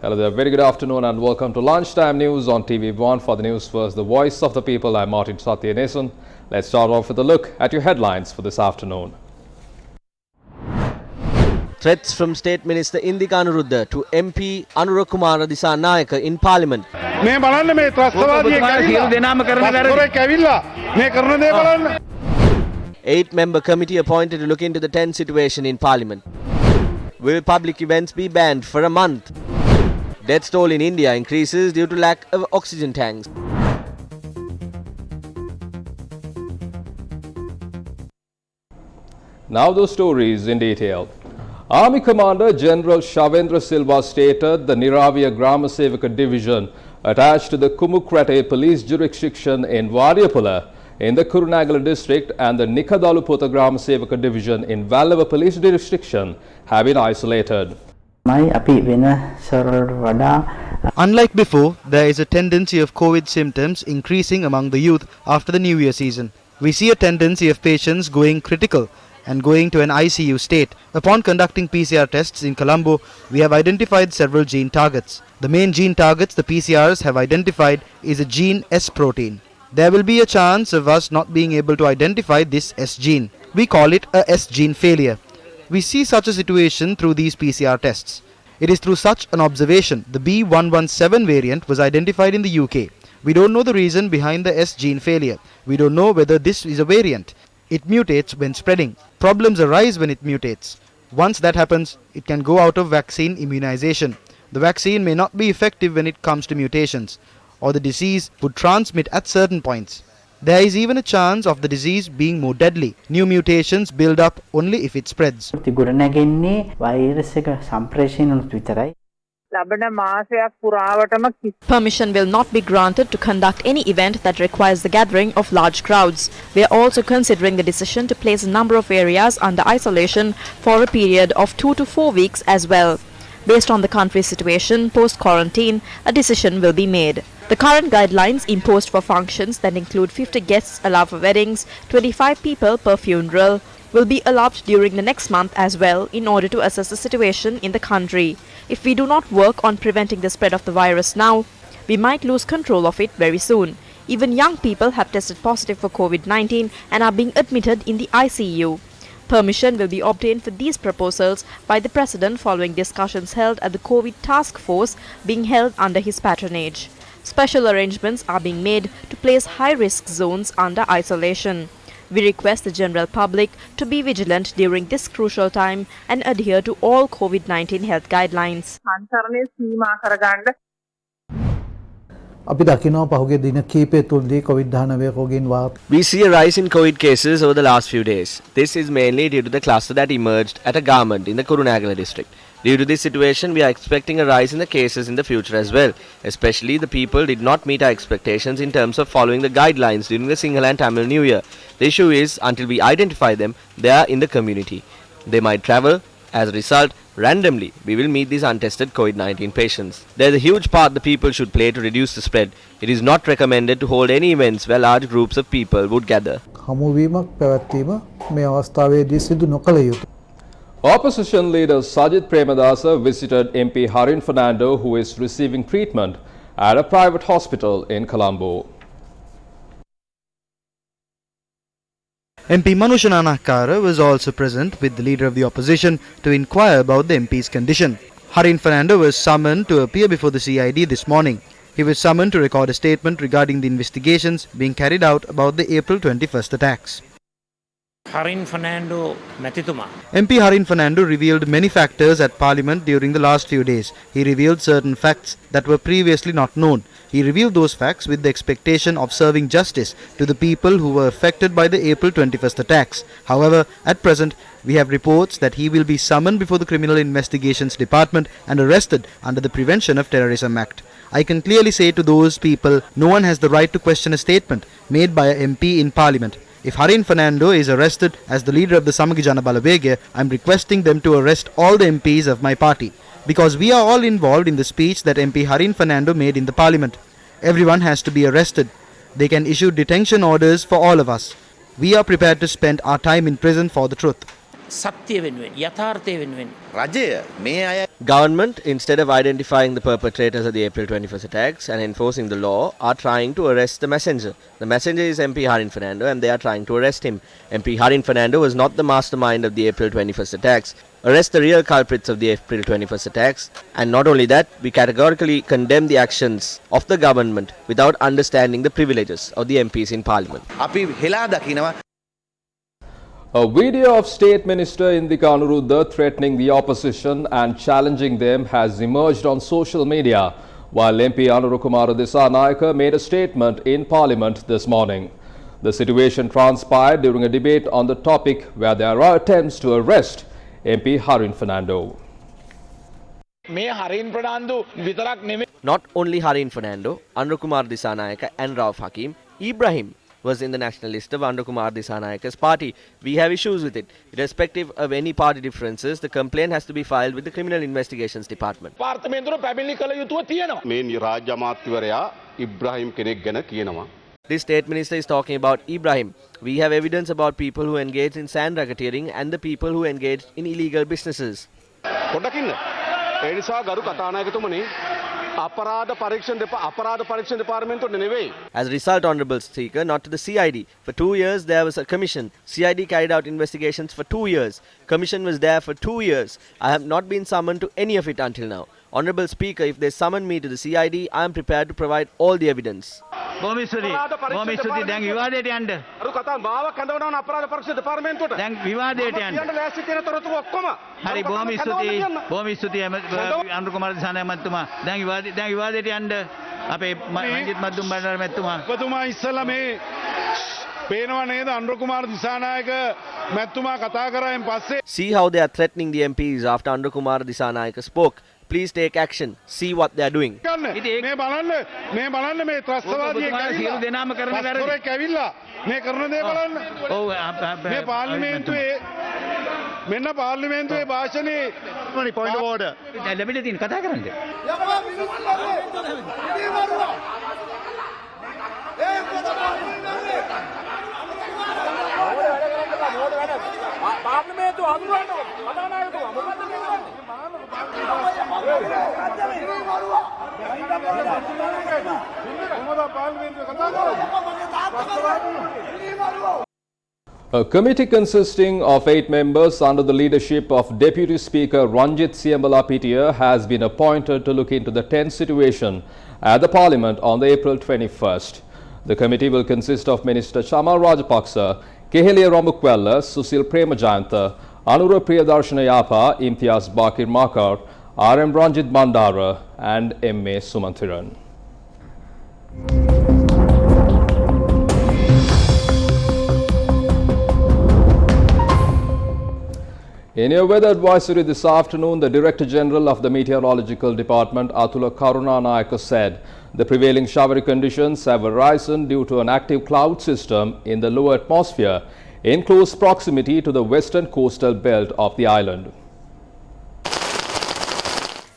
Hello there, very good afternoon and welcome to Lunchtime News on TV1 for the Newsfirst, the voice of the people. I'm Martin Satyanesan. Let's start off with a look at your headlines for this afternoon. Threats from State Minister Indika Anuruddha to MP Anurakumara Disanayaka in Parliament. 8-member committee appointed to look into the tent situation in Parliament. Will public events be banned for a month? Death toll in India increases due to lack of oxygen tanks. Now those stories in detail. Army Commander General Shavendra Silva stated the Niravia Grama Sevaka Division attached to the Kumukrate police jurisdiction in Variapula in the Kurunagala district and the Nikadalupota Grama Sevaka Division in Vallava police jurisdiction have been isolated. Unlike before, there is a tendency of COVID symptoms increasing among the youth after the New Year season. We see a tendency of patients going critical and going to an ICU state. Upon conducting PCR tests in Colombo, we have identified several gene targets. The main gene targets the PCRs have identified is a gene S protein. There will be a chance of us not being able to identify this S gene. We call it a S gene failure. We see such a situation through these PCR tests. It is through such an observation the B117 variant was identified in the UK. We don't know the reason behind the S gene failure. We don't know whether this is a variant. It mutates when spreading. Problems arise when it mutates. Once that happens, it can go out of vaccine immunization. The vaccine may not be effective when it comes to mutations, or the disease would transmit at certain points. There is even a chance of the disease being more deadly. New mutations build up only if it spreads. Permission will not be granted to conduct any event that requires the gathering of large crowds. We are also considering the decision to place a number of areas under isolation for a period of 2 to 4 weeks as well. Based on the country's situation post-quarantine, a decision will be made. The current guidelines imposed for functions that include 50 guests allowed for weddings, 25 people per funeral, will be allowed during the next month as well in order to assess the situation in the country. If we do not work on preventing the spread of the virus now, we might lose control of it very soon. Even young people have tested positive for COVID-19 and are being admitted in the ICU. Permission will be obtained for these proposals by the President following discussions held at the COVID task force being held under his patronage. Special arrangements are being made to place high-risk zones under isolation. We request the general public to be vigilant during this crucial time and adhere to all COVID-19 health guidelines. We see a rise in COVID cases over the last few days. This is mainly due to the cluster that emerged at a garment in the Kurunagala district. Due to this situation, we are expecting a rise in the cases in the future as well. Especially the people did not meet our expectations in terms of following the guidelines during the Sinhala and Tamil New Year. The issue is, until we identify them, they are in the community. They might travel. As a result, randomly, we will meet these untested COVID-19 patients. There is a huge part the people should play to reduce the spread. It is not recommended to hold any events where large groups of people would gather. Opposition leader Sajid Premadasa visited MP Harin Fernando, who is receiving treatment at a private hospital in Colombo. MP Manusha Nanakara was also present with the leader of the opposition to inquire about the MP's condition. Harin Fernando was summoned to appear before the CID this morning. He was summoned to record a statement regarding the investigations being carried out about the April 21st attacks. Harin Fernando Matituma. MP Harin Fernando revealed many factors at Parliament during the last few days. He revealed certain facts that were previously not known. He revealed those facts with the expectation of serving justice to the people who were affected by the April 21st attacks. However, at present, we have reports that he will be summoned before the Criminal Investigations Department and arrested under the Prevention of Terrorism Act. I can clearly say to those people, no one has the right to question a statement made by an MP in Parliament. If Harin Fernando is arrested as the leader of the Samagijana Balawegya, I am requesting them to arrest all the MPs of my party. Because we are all involved in the speech that MP Harin Fernando made in the Parliament. Everyone has to be arrested. They can issue detention orders for all of us. We are prepared to spend our time in prison for the truth. සත්‍ය වෙනුවෙන් යථාර්ථය වෙනුවෙන් රජය මේ අය Government, instead of identifying the perpetrators of the April 21st attacks and enforcing the law, are trying to arrest the messenger. The messenger is MP Harin Fernando and they are trying to arrest him. MP Harin Fernando was not the mastermind of the April 21st attacks. Arrest the real culprits of the April 21st attacks. And not only that, we categorically condemn the actions of the government without understanding the privileges of the MPs in Parliament. අපි හෙලා දකිනවා. A video of State Minister Indika Anuruddha threatening the opposition and challenging them has emerged on social media, while MP Anurukumara Disanayaka made a statement in Parliament this morning. The situation transpired during a debate on the topic where there are attempts to arrest MP Harin Fernando. Not only Harin Fernando, Anurukumara Disanayaka and Rauf Hakim, Ibrahim was in the national list of Anurukumara Disanayaka's party. We have issues with it. Irrespective of any party differences, the complaint has to be filed with the Criminal Investigations Department. This state minister is talking about Ibrahim. We have evidence about people who engaged in sand racketeering and the people who engaged in illegal businesses. As a result, Honourable Speaker, not to the CID. For 2 years there was a commission. CID carried out investigations for 2 years. Commission was there for 2 years. I have not been summoned to any of it until now. Honourable Speaker, if they summon me to the CID, I am prepared to provide all the evidence. See how they are threatening the MPs after Anurukumara Disanayaka spoke. Please take action. See what they are doing. Point of order. A committee consisting of 8 members under the leadership of Deputy Speaker Ranjit Siyambala Pittiya has been appointed to look into the tense situation at the Parliament on the April 21st. The committee will consist of Minister Chamal Rajapaksa, Keheliya Ramukwella, Susil Premajayantha, Anura Priyadarshana Yapa, Imtiaz Bakir Makar, RM Ranjit Mandara and MA Sumanthiran. In your weather advisory this afternoon, the Director General of the Meteorological Department, Atula Karunanayaka, said the prevailing showery conditions have arisen due to an active cloud system in the low atmosphere in close proximity to the western coastal belt of the island.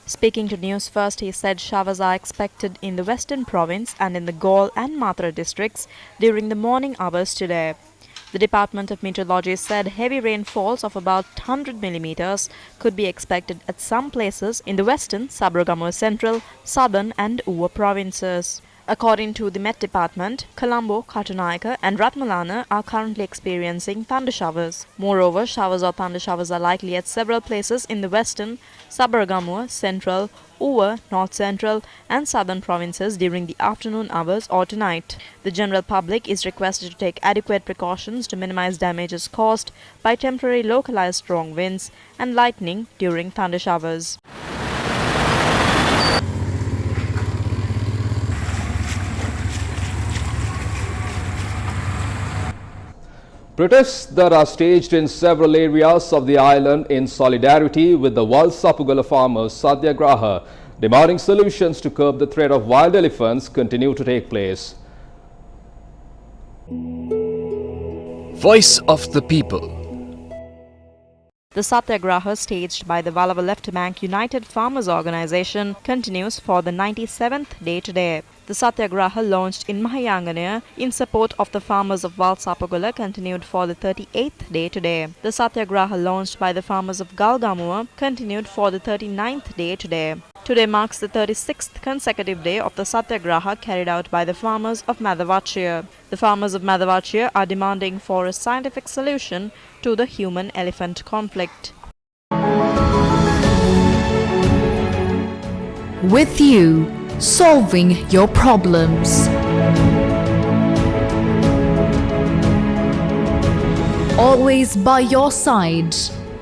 Speaking to Newsfirst, he said showers are expected in the western province and in the Gaul and Matra districts during the morning hours today. The Department of Meteorology said heavy rainfalls of about 100 millimeters could be expected at some places in the western, Sabaragamuwa Central, Southern and Uva provinces. According to the Met Department, Colombo, Katunayaka and Ratmalana are currently experiencing thunder showers. Moreover, showers or thunder showers are likely at several places in the western, Sabaragamuwa, Central, Uva, North Central and Southern provinces during the afternoon hours or tonight. The general public is requested to take adequate precautions to minimize damages caused by temporary localized strong winds and lightning during thunder showers. Protests that are staged in several areas of the island in solidarity with the World Sapugala Farmers Satyagraha, demanding solutions to curb the threat of wild elephants, continue to take place. Voice of the People. The Satyagraha staged by the Valava Left Bank United Farmers Organisation continues for the 97th day today. The Satyagraha launched in Mahayanganaya in support of the farmers of Valsapagula continued for the 38th day today. The Satyagraha launched by the farmers of Galgamua continued for the 39th day today. Today marks the 36th consecutive day of the Satyagraha carried out by the farmers of Madhavachya. The farmers of Madhavachya are demanding for a scientific solution to the human-elephant conflict. With you, solving your problems. Always by your side,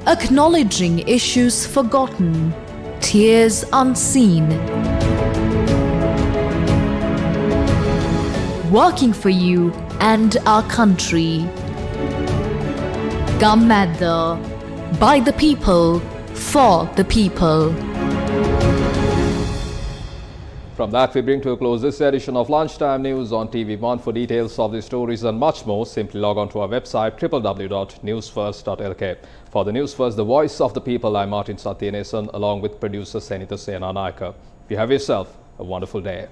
acknowledging issues forgotten, tears unseen. Working for you and our country. Gammadda, by the people, for the people. From that, we bring to a close this edition of Lunchtime News on TV1. For details of these stories and much more, simply log on to our website www.newsfirst.lk. For the News First, the voice of the people, I'm Martin Satyanesan, along with producer Senita Sena Naika. You have yourself a wonderful day.